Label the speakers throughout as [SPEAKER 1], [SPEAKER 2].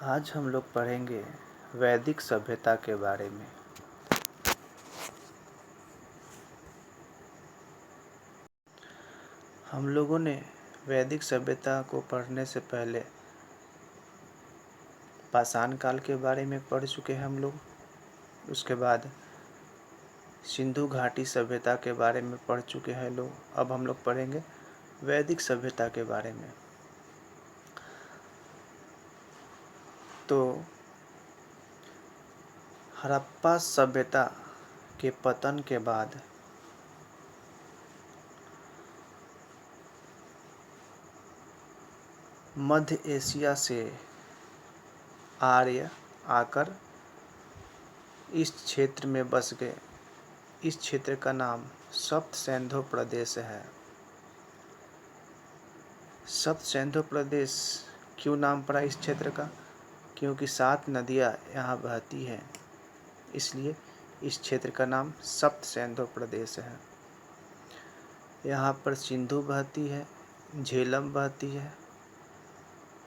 [SPEAKER 1] आज हम लोग पढ़ेंगे वैदिक सभ्यता के बारे में। हम लोगों ने वैदिक सभ्यता को पढ़ने से पहले पाषाण काल के बारे में पढ़ चुके हैं हम लोग। उसके बाद सिंधु घाटी सभ्यता के बारे में पढ़ चुके हैं लोग। अब हम लोग पढ़ेंगे वैदिक सभ्यता के बारे में। तो हड़प्पा सभ्यता के पतन के बाद मध्य एशिया से आर्य आकर इस क्षेत्र में बस गए। इस क्षेत्र का नाम सप्त सिंधु प्रदेश है। सप्त सिंधु प्रदेश क्यों नाम पड़ा इस क्षेत्र का? क्योंकि 7 नदियाँ यहाँ बहती हैं, इसलिए इस क्षेत्र का नाम सप्त सिंधु प्रदेश है। यहाँ पर सिंधु बहती है, झेलम बहती है,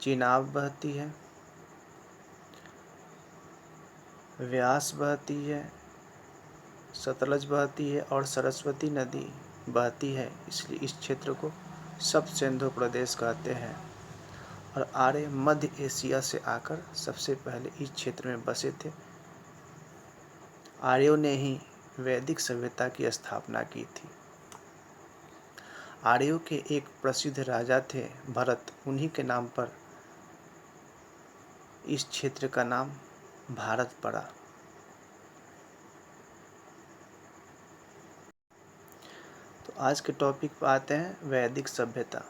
[SPEAKER 1] चिनाब बहती है, व्यास बहती है, सतलज बहती है और सरस्वती नदी बहती है। इसलिए इस क्षेत्र को सप्त सिंधु प्रदेश कहते हैं। और आर्य मध्य एशिया से आकर सबसे पहले इस क्षेत्र में बसे थे। आर्यों ने ही वैदिक सभ्यता की स्थापना की थी। आर्यों के एक प्रसिद्ध राजा थे भरत। उन्हीं के नाम पर इस क्षेत्र का नाम भारत पड़ा। तो आज के टॉपिक पर आते हैं वैदिक सभ्यता।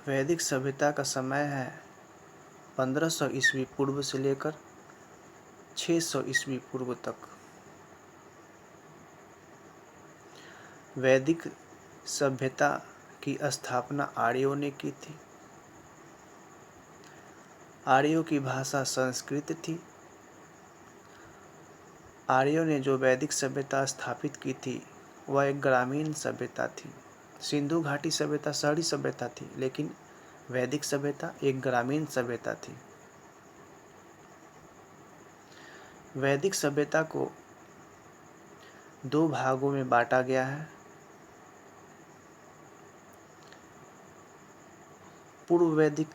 [SPEAKER 1] वैदिक सभ्यता का समय है 1500 ईस्वी पूर्व से लेकर 600 ईस्वी पूर्व तक। वैदिक सभ्यता की स्थापना आर्यों ने की थी। आर्यों की भाषा संस्कृत थी। आर्यों ने जो वैदिक सभ्यता स्थापित की थी वह एक ग्रामीण सभ्यता थी। सिंधु घाटी सभ्यता शहरी सभ्यता थी, लेकिन वैदिक सभ्यता एक ग्रामीण सभ्यता थी। वैदिक सभ्यता को 2 भागों में बांटा गया है। पूर्व वैदिक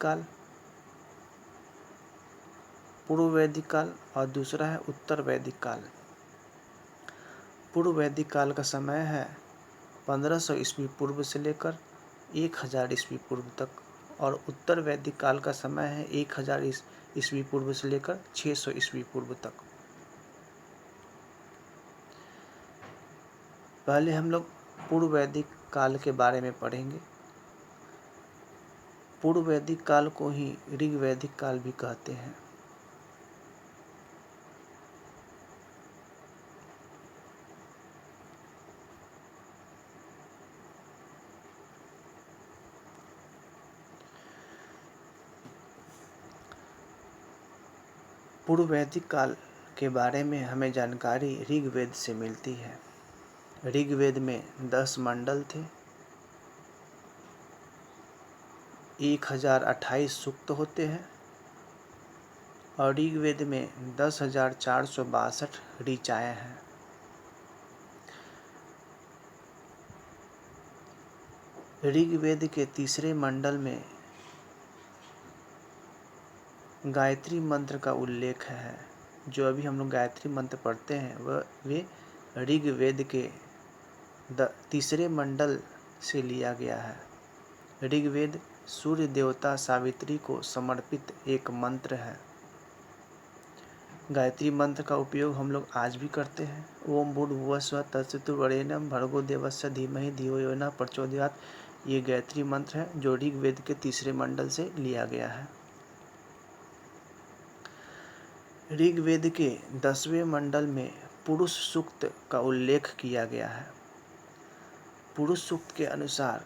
[SPEAKER 1] काल और दूसरा है उत्तर वैदिक काल। पूर्व वैदिक काल का समय है 1500 ईस्वी पूर्व से लेकर 1000 ईस्वी पूर्व तक, और उत्तर वैदिक काल का समय है 1000 ईस्वी पूर्व से लेकर 600 ईस्वी पूर्व तक। पहले हम लोग पूर्व वैदिक काल के बारे में पढ़ेंगे। पूर्व वैदिक काल को ही ऋग वैदिक काल भी कहते हैं। पूर्व वैदिक काल के बारे में हमें जानकारी ऋग्वेद से मिलती है। ऋग्वेद में 10 मंडल थे, 1028 सूक्त होते हैं और ऋग्वेद में 10,462 ऋचाएँ हैं। ऋग्वेद के तीसरे मंडल में गायत्री मंत्र का उल्लेख है। जो अभी हम लोग गायत्री मंत्र पढ़ते हैं वे ऋग्वेद के तीसरे मंडल से लिया गया है। ऋग्वेद सूर्य देवता सावित्री को समर्पित एक मंत्र है। गायत्री मंत्र का उपयोग हम लोग आज भी करते हैं। ओम भूर्भुवस्सुवः तत्सवितुर्वरेण्यं भर्गो देवस्य धीमहि धियो यो नः प्रचोदयात्। ये गायत्री मंत्र है जो ऋग्वेद के तीसरे मंडल से लिया गया है। ऋग्वेद के 10वें मंडल में पुरुष सूक्त का उल्लेख किया गया है। पुरुष सूक्त के अनुसार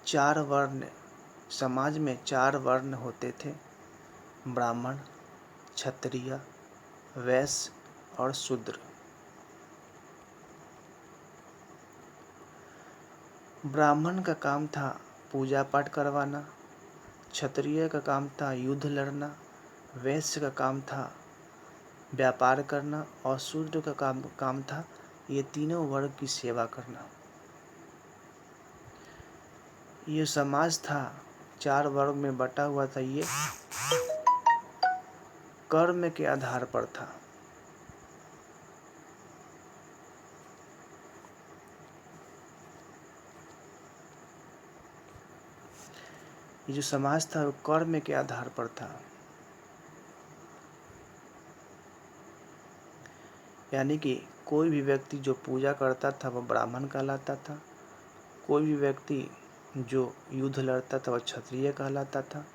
[SPEAKER 1] 4 वर्ण, समाज में 4 वर्ण होते थे: ब्राह्मण, क्षत्रिय, वैश्य और शूद्र। ब्राह्मण का काम था पूजा पाठ करवाना, क्षत्रिय का काम था युद्ध लड़ना, वैश्य का काम था व्यापार करना और शूद्र का काम था ये तीनों वर्ग की सेवा करना। ये समाज था 4 वर्ग में बटा हुआ था। ये कर्म के आधार पर था। ये जो समाज था वो कर्म के आधार पर था। यानी कि कोई भी व्यक्ति जो पूजा करता था वह ब्राह्मण कहलाता था, कोई भी व्यक्ति जो युद्ध लड़ता था वह क्षत्रिय कहलाता था,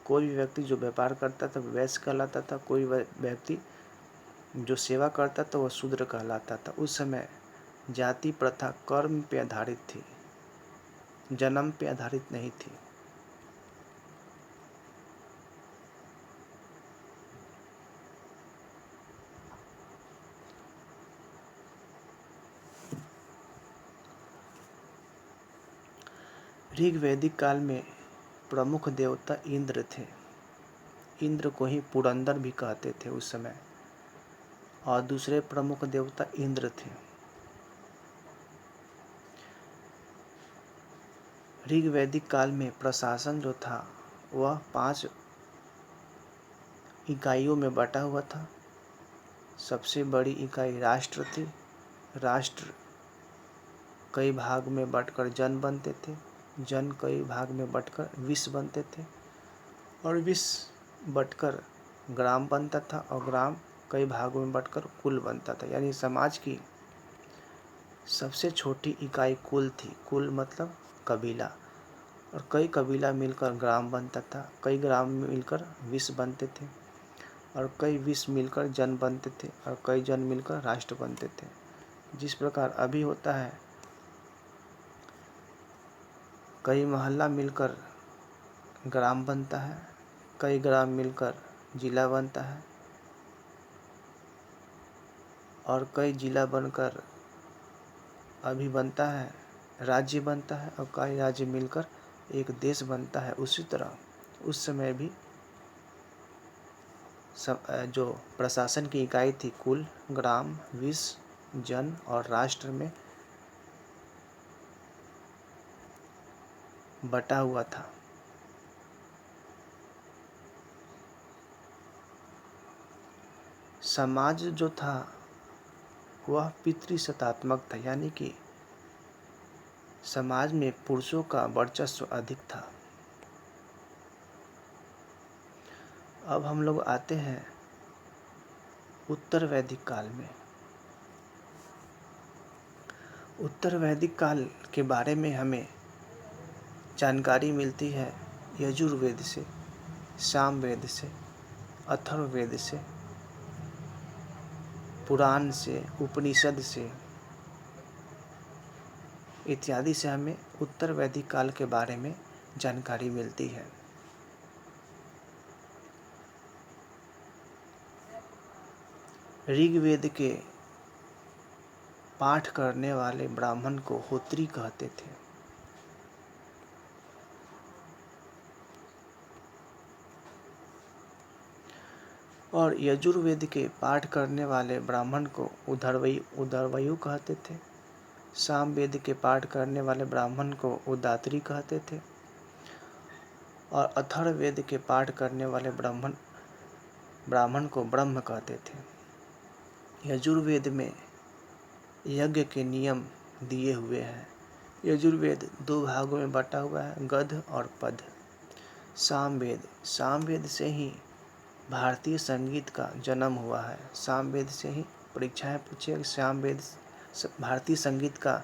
[SPEAKER 1] कोई भी व्यक्ति जो व्यापार करता था वह वैश्य कहलाता था, कोई व्यक्ति जो सेवा करता था वह शूद्र कहलाता था। उस समय जाति प्रथा कर्म पे आधारित थी, जन्म पे आधारित नहीं थी। ऋग्वैदिक काल में प्रमुख देवता इंद्र थे। इंद्र को ही पुरंदर भी कहते थे उस समय, और दूसरे प्रमुख देवता इंद्र थे। ऋग्वैदिक काल में प्रशासन जो था वह 5 इकाइयों में बटा हुआ था। सबसे बड़ी इकाई राष्ट्र थी। राष्ट्र कई भाग में बंटकर जन बनते थे, जन कई भाग में बंटकर विश्व बनते थे, और विश्व बंटकर ग्राम बनता था, और ग्राम कई भागों में बंटकर कुल बनता था। यानी समाज की सबसे छोटी इकाई कुल थी। कुल मतलब कबीला, और कई कबीला मिलकर ग्राम बनता था, कई ग्राम मिलकर विश्व बनते थे, और कई विश्व मिलकर जन बनते थे, और कई जन मिलकर राष्ट्र बनते थे। जिस प्रकार अभी होता है, कई मोहल्ला मिलकर ग्राम बनता है, कई ग्राम मिलकर जिला बनता है, और कई जिला बनकर अभी बनता है राज्य बनता है, और कई राज्य मिलकर एक देश बनता है। उसी तरह उस समय भी जो प्रशासन की इकाई थी कुल, ग्राम, विश्व, जन और राष्ट्र में बटा हुआ था। समाज जो था वह पितृसत्तात्मक था, यानी कि समाज में पुरुषों का वर्चस्व अधिक था। अब हम लोग आते हैं उत्तर वैदिक काल में। उत्तर वैदिक काल के बारे में हमें जानकारी मिलती है यजुर्वेद से, सामवेद से, अथर्ववेद से, पुराण से, उपनिषद से इत्यादि से हमें उत्तर वैदिक काल के बारे में जानकारी मिलती है। ऋग्वेद के पाठ करने वाले ब्राह्मण को होत्री कहते थे, और यजुर्वेद के पाठ करने वाले ब्राह्मण को उदरवयु कहते थे। सामवेद के पाठ करने वाले ब्राह्मण को उदात्री कहते थे, और अथर्ववेद के पाठ करने वाले ब्राह्मण को ब्रह्म कहते थे। यजुर्वेद में यज्ञ के नियम दिए हुए हैं। यजुर्वेद 2 भागों में बटा हुआ है, गद्य और पद्य। सामवेद से ही भारतीय संगीत का जन्म हुआ है। सामवेद से ही परीक्षाएं पूछे, सामवेद भारतीय संगीत का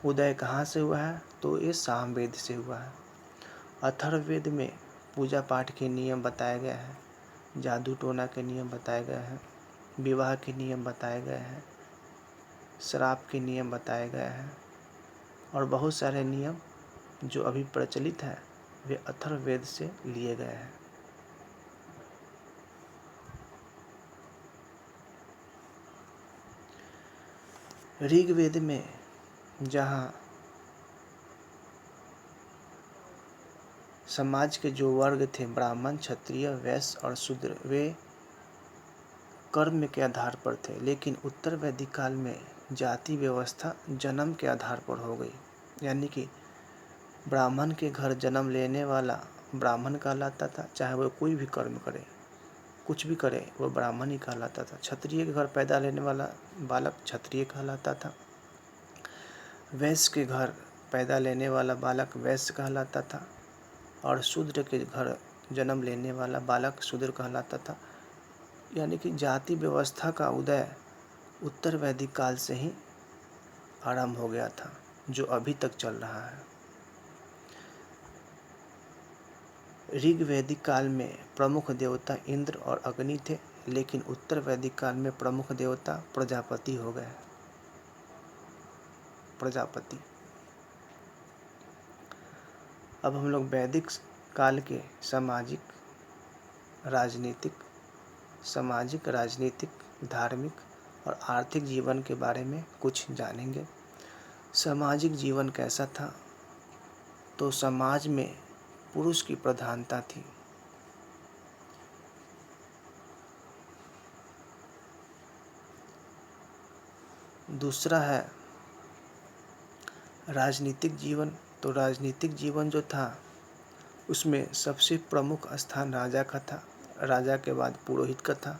[SPEAKER 1] उदय कहाँ से हुआ है, तो ये सामवेद से हुआ है। अथर्ववेद में पूजा पाठ के नियम बताए गए हैं, जादू टोना के नियम बताए गए हैं, विवाह के नियम बताए गए हैं, श्राप के नियम बताए गए हैं, और बहुत सारे नियम जो अभी प्रचलित हैं वे अथर्ववेद से लिए गए हैं। ऋग्वेद में जहाँ समाज के जो वर्ग थे, ब्राह्मण, क्षत्रिय, वैश्य और शूद्र, वे कर्म के आधार पर थे। लेकिन उत्तर वैदिक काल में जाति व्यवस्था जन्म के आधार पर हो गई। यानी कि ब्राह्मण के घर जन्म लेने वाला ब्राह्मण कहलाता था, चाहे वह कोई भी कर्म करे, कुछ भी करे, वह ब्राह्मण ही कहलाता था। क्षत्रिय के घर पैदा लेने वाला बालक क्षत्रिय कहलाता था। वैश्य के घर पैदा लेने वाला बालक वैश्य कहलाता था। और शूद्र के घर जन्म लेने वाला बालक शूद्र कहलाता था। यानी कि जाति व्यवस्था का उदय उत्तर वैदिक काल से ही आरंभ हो गया था, जो अभी तक चल रहा है। ऋग वैदिक काल में प्रमुख देवता इंद्र और अग्नि थे, लेकिन उत्तर वैदिक काल में प्रमुख देवता प्रजापति हो गए। प्रजापति। अब हम लोग वैदिक काल के सामाजिक, राजनीतिक, धार्मिक और आर्थिक जीवन के बारे में कुछ जानेंगे। सामाजिक जीवन कैसा था? तो समाज में पुरुष की प्रधानता थी। दूसरा है राजनीतिक जीवन। तो राजनीतिक जीवन जो था, उसमें सबसे प्रमुख स्थान राजा का था। राजा के बाद पुरोहित का था।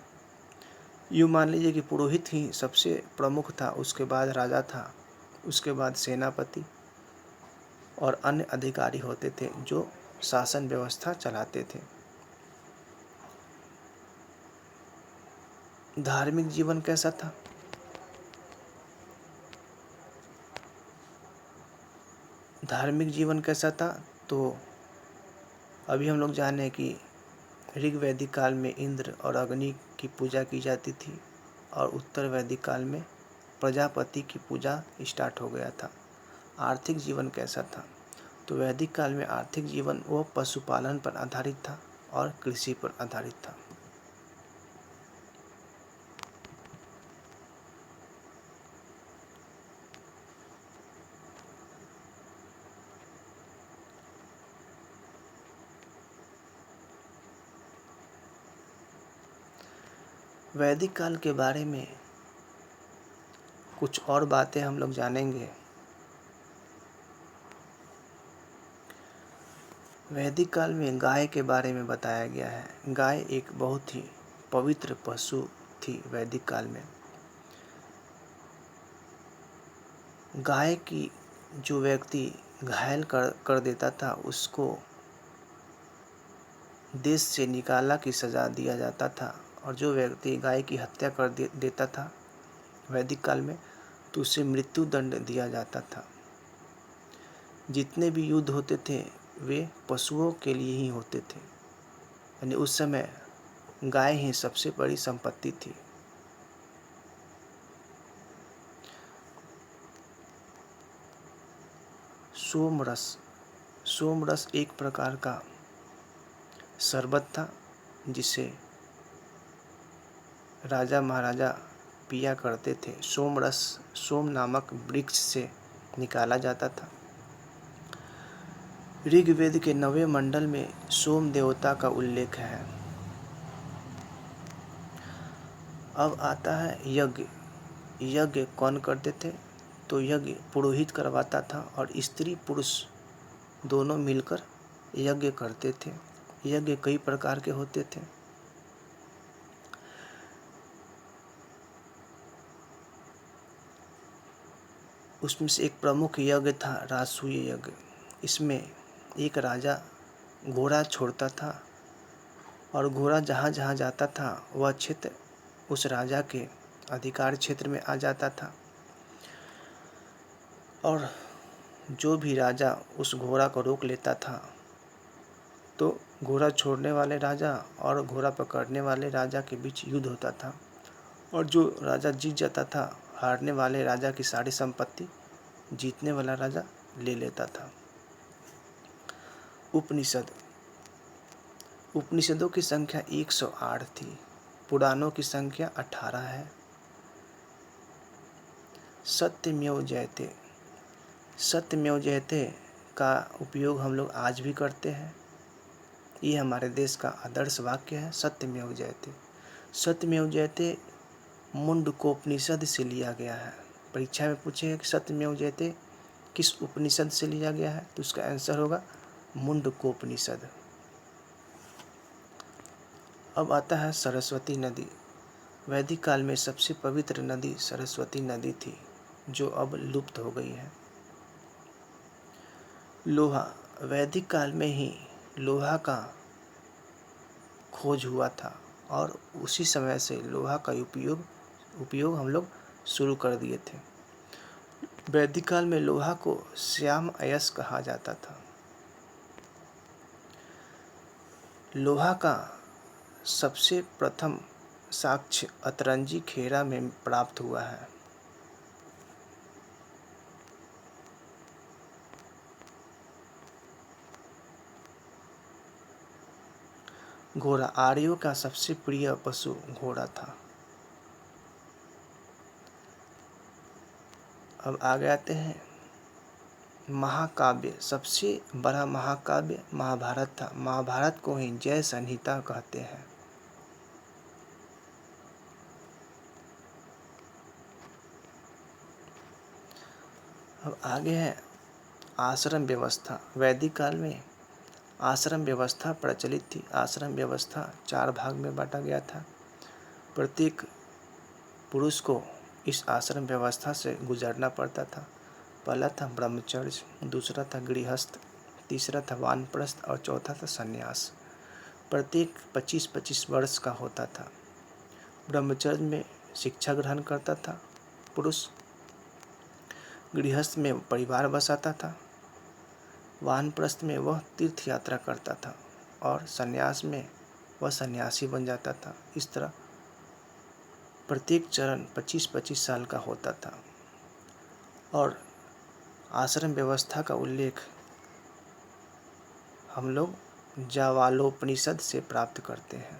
[SPEAKER 1] यूँ मान लीजिए कि पुरोहित ही सबसे प्रमुख था, उसके बाद राजा था, उसके बाद सेनापति और अन्य अधिकारी होते थे जो शासन व्यवस्था चलाते थे। धार्मिक जीवन कैसा था? धार्मिक जीवन कैसा था? तो अभी हम लोग जाने कि ऋग वैदिक काल में इंद्र और अग्नि की पूजा की जाती थी और उत्तर वैदिक काल में प्रजापति की पूजा स्टार्ट हो गया था। आर्थिक जीवन कैसा था? तो वैदिक काल में आर्थिक जीवन वो पशुपालन पर आधारित था और कृषि पर आधारित था। वैदिक काल के बारे में कुछ और बातें हम लोग जानेंगे। वैदिक काल में गाय के बारे में बताया गया है। गाय एक बहुत ही पवित्र पशु थी वैदिक काल में। गाय की जो व्यक्ति घायल कर देता था, उसको देश से निकाला की सज़ा दिया जाता था। और जो व्यक्ति गाय की हत्या कर देता था वैदिक काल में, तो उसे मृत्यु दंड दिया जाता था। जितने भी युद्ध होते थे वे पशुओं के लिए ही होते थे। यानी उस समय गाय ही सबसे बड़ी संपत्ति थी। सोमरस एक प्रकार का शरबत था, जिसे राजा महाराजा पिया करते थे। सोमरस सोम नामक वृक्ष से निकाला जाता था। ऋग्वेद के 9वें मंडल में सोम देवता का उल्लेख है। अब आता है यज्ञ। यज्ञ कौन करते थे? तो यज्ञ पुरोहित करवाता था और स्त्री पुरुष दोनों मिलकर यज्ञ करते थे। यज्ञ कई प्रकार के होते थे। उसमें से एक प्रमुख यज्ञ था राजसूय यज्ञ। इसमें एक राजा घोड़ा छोड़ता था और घोड़ा जहाँ जहाँ जाता था वह क्षेत्र उस राजा के अधिकार क्षेत्र में आ जाता था। और जो भी राजा उस घोड़ा को रोक लेता था, तो घोड़ा छोड़ने वाले राजा और घोड़ा पकड़ने वाले राजा के बीच युद्ध होता था। और जो राजा जीत जाता था, हारने वाले राजा की सारी संपत्ति जीतने वाला राजा ले लेता था। उपनिषदों की संख्या 108 थी। पुराणों की संख्या 18 है। सत्यमेव जयते का उपयोग हम लोग आज भी करते हैं। ये हमारे देश का आदर्श वाक्य है, सत्यमेव जयते। सत्यमेव जयते मुंडकोपनिषद से लिया गया है। परीक्षा में पूछेगा कि सत्यमेव जयते किस उपनिषद से लिया गया है, तो उसका आंसर होगा मुंडकोपनिषद। अब आता है सरस्वती नदी। वैदिक काल में सबसे पवित्र नदी सरस्वती नदी थी, जो अब लुप्त हो गई है। लोहा, वैदिक काल में ही लोहा का खोज हुआ था और उसी समय से लोहा का उपयोग हम लोग शुरू कर दिए थे। वैदिक काल में लोहा को श्याम अयस कहा जाता था। लोहा का सबसे प्रथम साक्ष्य अतरंजी खेरा में प्राप्त हुआ है। घोड़ा, आर्यों का सबसे प्रिय पशु घोड़ा था। अब आगे आते हैं महाकाव्य। सबसे बड़ा महाकाव्य महाभारत था। महाभारत को ही जय संहिता कहते हैं। अब आगे है आश्रम व्यवस्था। वैदिक काल में आश्रम व्यवस्था प्रचलित थी। आश्रम व्यवस्था 4 भाग में बांटा गया था। प्रत्येक पुरुष को इस आश्रम व्यवस्था से गुजरना पड़ता था। पहला था ब्रह्मचर्य, दूसरा था गृहस्थ, तीसरा था वानप्रस्थ और चौथा था संन्यास। प्रत्येक 25-25 वर्ष का होता था। ब्रह्मचर्य में शिक्षा ग्रहण करता था पुरुष, गृहस्थ में परिवार बसाता था, वानप्रस्थ में वह तीर्थ यात्रा करता था और संन्यास में वह सन्यासी बन जाता था। इस तरह प्रत्येक चरण 25-25 साल का होता था। और आश्रम व्यवस्था का उल्लेख हम लोग जावालोपनिषद से प्राप्त करते हैं।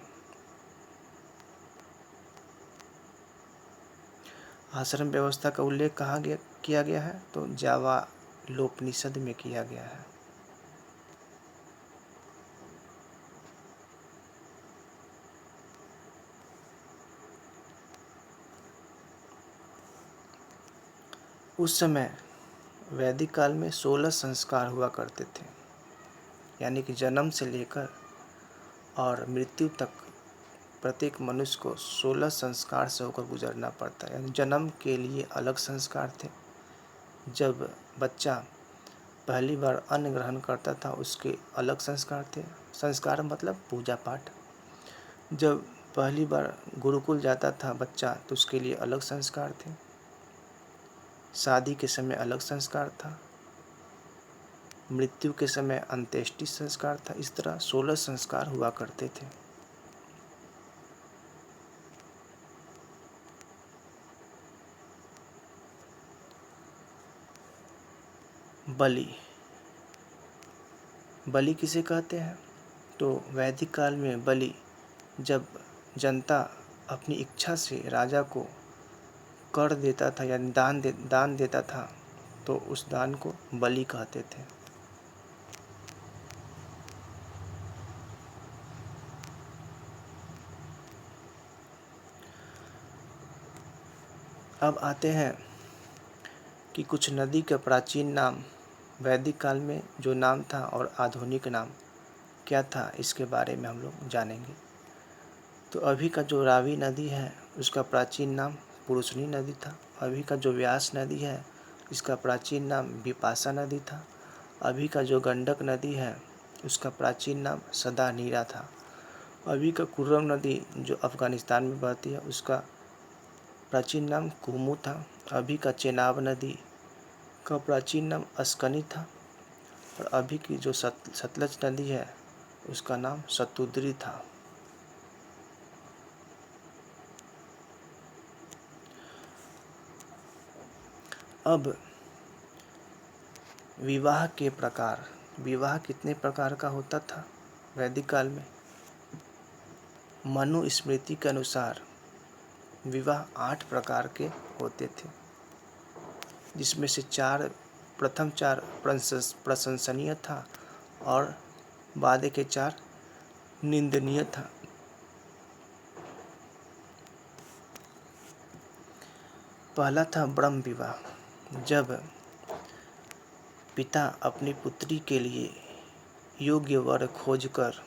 [SPEAKER 1] आश्रम व्यवस्था का उल्लेख कहाँ किया गया है, तो जावालोपनिषद में किया गया है। उस समय वैदिक काल में 16 संस्कार हुआ करते थे, यानी कि जन्म से लेकर और मृत्यु तक प्रत्येक मनुष्य को 16 संस्कार से होकर गुजरना पड़ता है। यानी जन्म के लिए अलग संस्कार थे, जब बच्चा पहली बार अन्न ग्रहण करता था उसके अलग संस्कार थे। संस्कार मतलब पूजा पाठ। जब पहली बार गुरुकुल जाता था बच्चा तो उसके लिए अलग संस्कार थे। शादी के समय अलग संस्कार था, मृत्यु के समय अंत्येष्टि संस्कार था। इस तरह 16 संस्कार हुआ करते थे। बलि, बलि किसे कहते हैं, तो वैदिक काल में बलि, जब जनता अपनी इच्छा से राजा को कर देता था या दान देता था तो उस दान को बलि कहते थे। अब आते हैं कि कुछ नदी का प्राचीन नाम, वैदिक काल में जो नाम था और आधुनिक नाम क्या था, इसके बारे में हम लोग जानेंगे। तो अभी का जो रावी नदी है उसका प्राचीन नाम पुरुषनी नदी था। अभी का जो व्यास नदी है इसका प्राचीन नाम बिपाशा नदी था। अभी का जो गंडक नदी है उसका प्राचीन नाम सदा नीरा था। अभी का कुर्रम नदी जो अफ़गानिस्तान में बहती है उसका प्राचीन नाम कुमू था। अभी का चेनाब नदी का प्राचीन नाम अस्कनी था और अभी की जो सतलज नदी है उसका नाम सतुद्री था। अब विवाह के प्रकार। विवाह कितने प्रकार का होता था वैदिक काल में? मनुस्मृति के अनुसार विवाह 8 प्रकार के होते थे, जिसमें से प्रथम 4 प्रशंसनीय था और बाद के 4 निंदनीय था। पहला था ब्रह्म विवाह। जब पिता अपनी पुत्री के लिए योग्य वर खोजकर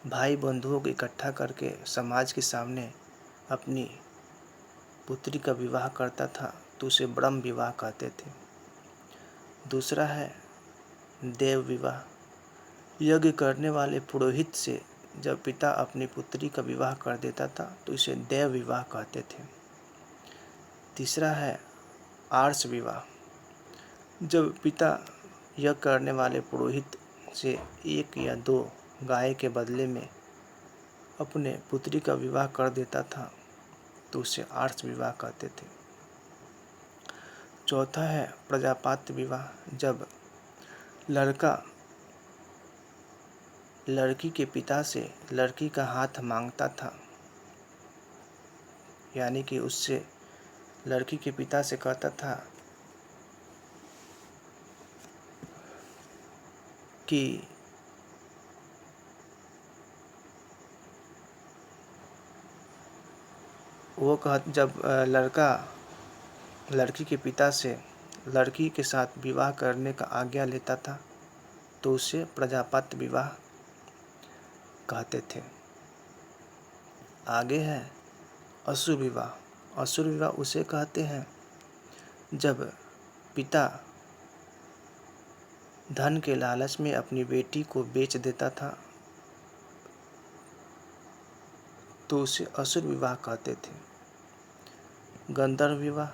[SPEAKER 1] भाई बंधुओं को इकट्ठा करके समाज के सामने अपनी पुत्री का विवाह करता था तो उसे ब्रह्म विवाह कहते थे। दूसरा है देव विवाह। यज्ञ करने वाले पुरोहित से जब पिता अपनी पुत्री का विवाह कर देता था तो इसे देव विवाह कहते थे। तीसरा है आर्ष विवाह। जब पिता यज्ञ करने वाले पुरोहित से 1 या 2 गाय के बदले में अपने पुत्री का विवाह कर देता था तो उसे आर्ष विवाह कहते थे। चौथा है प्रजापात्र विवाह। जब लड़का लड़की के पिता से लड़की का हाथ मांगता था, यानी कि उससे लड़की के पिता से कहता था कि जब लड़का लड़की के पिता से लड़की के साथ विवाह करने का आज्ञा लेता था तो उसे प्रजापात्र विवाह कहते थे। आगे है असुर विवाह। असुर विवाह उसे कहते हैं जब पिता धन के लालच में अपनी बेटी को बेच देता था तो उसे असुर विवाह कहते थे। गंधर्व विवाह।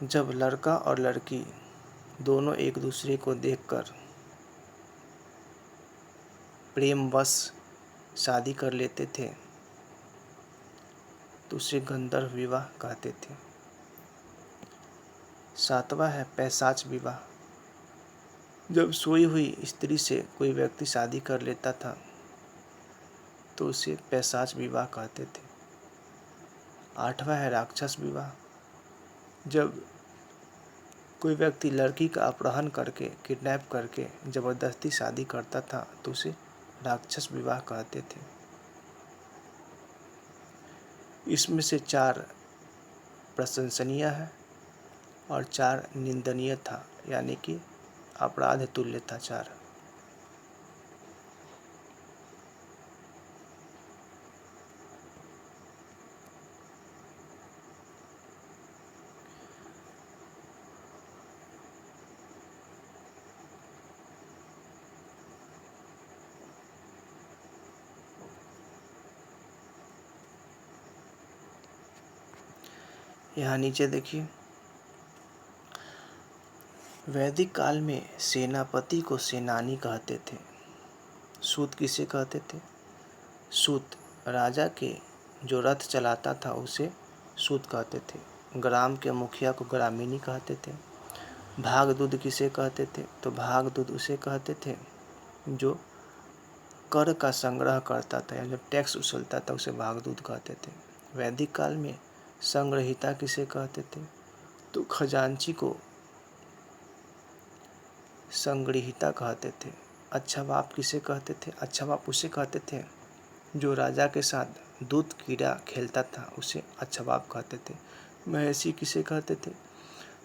[SPEAKER 1] जब लड़का और लड़की दोनों एक दूसरे को देखकर प्रेमवश शादी कर लेते थे तो उसे गंधर्व विवाह कहते थे। 7वां है पैशाच विवाह। जब सोई हुई स्त्री से कोई व्यक्ति शादी कर लेता था तो उसे पैशाच विवाह कहते थे। 8वां है राक्षस विवाह। जब कोई व्यक्ति लड़की का अपहरण करके किडनैप करके ज़बरदस्ती शादी करता था तो उसे राक्षस विवाह कहते थे। इसमें से 4 प्रशंसनीय है और 4 निंदनीय था, यानी कि अपराध तुल्य था 4। यहाँ नीचे देखिए, वैदिक काल में सेनापति को सेनानी कहते थे। सूत किसे कहते थे? सूत राजा के जो रथ चलाता था उसे सूत कहते थे। ग्राम के मुखिया को ग्रामीणी कहते थे। भागदूत किसे कहते थे? तो भागदूत उसे कहते थे जो कर का संग्रह करता था या जो टैक्स उछलता था उसे भागदूत कहते थे। वैदिक काल में संग्रहिता किसे कहते थे? तो खजांची को संग्रहिता कहते थे। अच्छा बाप किसे कहते थे? अच्छा बाप उसे कहते थे जो राजा के साथ दूध कीड़ा खेलता था उसे अच्छा बाप कहते थे। महेशी किसे कहते थे?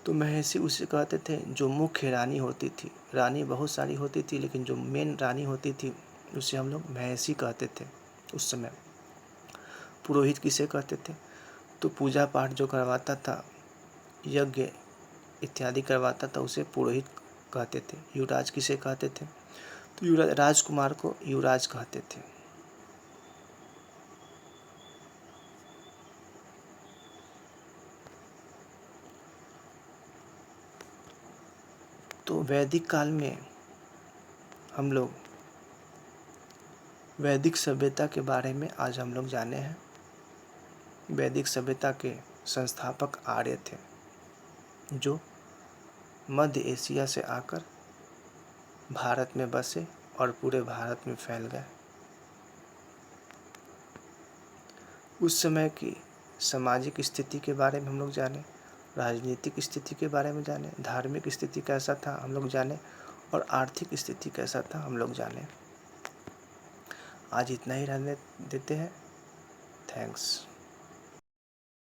[SPEAKER 1] तो महेशी उसे कहते थे जो मुख्य रानी होती थी। रानी बहुत सारी होती थी लेकिन जो मेन रानी होती थी उसे हम लोग महेशी कहते थे उस समय। पुरोहित किसे कहते थे? तो पूजा पाठ जो करवाता था, यज्ञ इत्यादि करवाता था उसे पुरोहित कहते थे। युवराज किसे कहते थे? तो युवराज राजकुमार को युवराज कहते थे। तो वैदिक काल में हम लोग वैदिक सभ्यता के बारे में आज हम लोग जाने हैं। वैदिक सभ्यता के संस्थापक आर्य थे जो मध्य एशिया से आकर भारत में बसे और पूरे भारत में फैल गए। उस समय की सामाजिक स्थिति के बारे में हम लोग जाने राजनीतिक स्थिति के बारे में जाने, धार्मिक स्थिति कैसा था हम लोग जाने, और आर्थिक स्थिति कैसा था हम लोग जाने। आज इतना ही रहने देते हैं। थैंक्स।